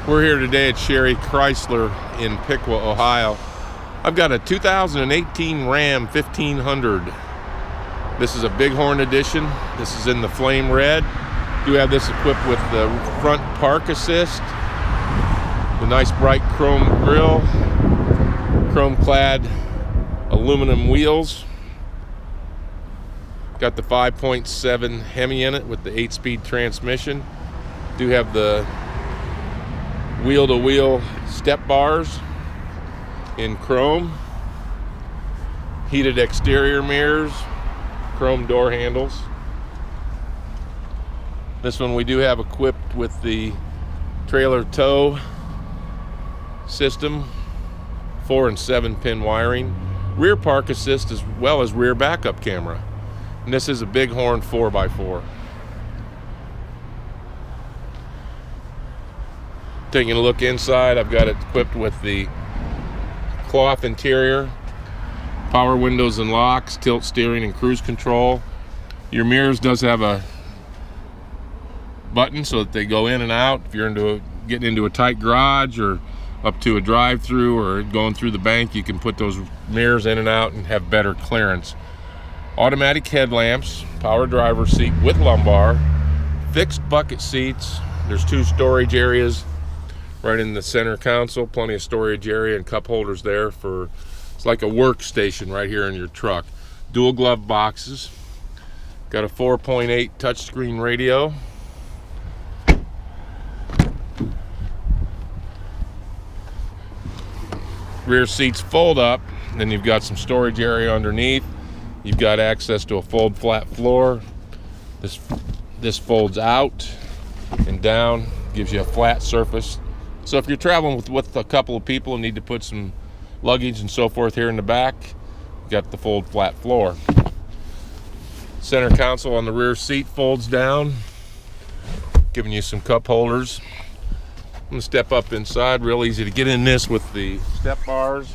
We're here today at Sherry Chrysler in Piqua, Ohio. I've got a 2018 Ram 1500. This is a Bighorn edition. This is in the flame red. Do have this equipped with the front park assist, the nice bright chrome grille, chrome clad aluminum wheels. Got the 5.7 Hemi in it with the 8-speed transmission. Do have the wheel-to-wheel step bars in chrome, heated exterior mirrors, chrome door handles. This one we do have equipped with the trailer tow system, 4 and 7 pin wiring, rear park assist as well as rear backup camera. And this is a Bighorn 4x4. Taking a look inside, I've got it equipped with the cloth interior, power windows and locks, tilt steering and cruise control. Your mirrors does have a button so that they go in and out. If you're getting into a tight garage or up to a drive-through or going through the bank, you can put those mirrors in and out and have better clearance. Automatic headlamps, power driver's seat with lumbar, fixed bucket seats. There's 2 storage areas right in the center console, plenty of storage area and cup holders there for, it's like a workstation right here in your truck. Dual glove boxes. Got a 4.8 touchscreen radio. Rear seats fold up, then you've got some storage area underneath. You've got access to a fold flat floor. This folds out and down, gives you a flat surface. So if you're traveling with a couple of people and need to put some luggage and so forth here in the back, you got the fold flat floor. Center console on the rear seat folds down, giving you some cup holders. I'm gonna step up inside, real easy to get in this with the step bars.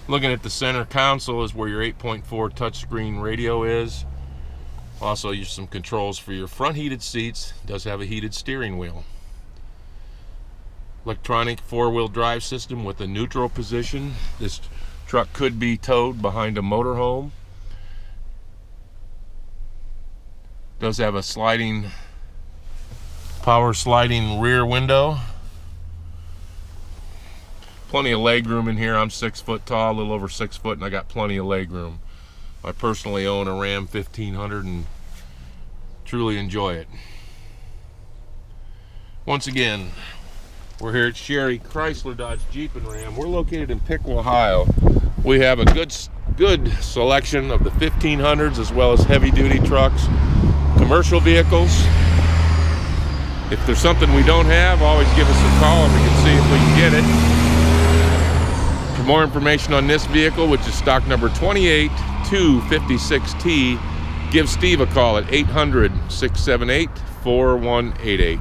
Looking at the center console is where your 8.4 touchscreen radio is. Also, use some controls for your front heated seats. It does have a heated steering wheel. Electronic 4-wheel drive system with a neutral position. This truck could be towed behind a motorhome. Does have a power sliding rear window. Plenty of leg room in here. I'm 6 foot tall, a little over 6 foot, and I got plenty of leg room. I personally own a Ram 1500 and truly enjoy it. Once again, we're here at Sherry Chrysler Dodge Jeep and Ram. We're located in Piqua, Ohio. We have a good selection of the 1500s as well as heavy duty trucks, commercial vehicles. If there's something we don't have, always give us a call and we can see if we can get it. For more information on this vehicle, which is stock number 28256T, give Steve a call at 800-678-4188.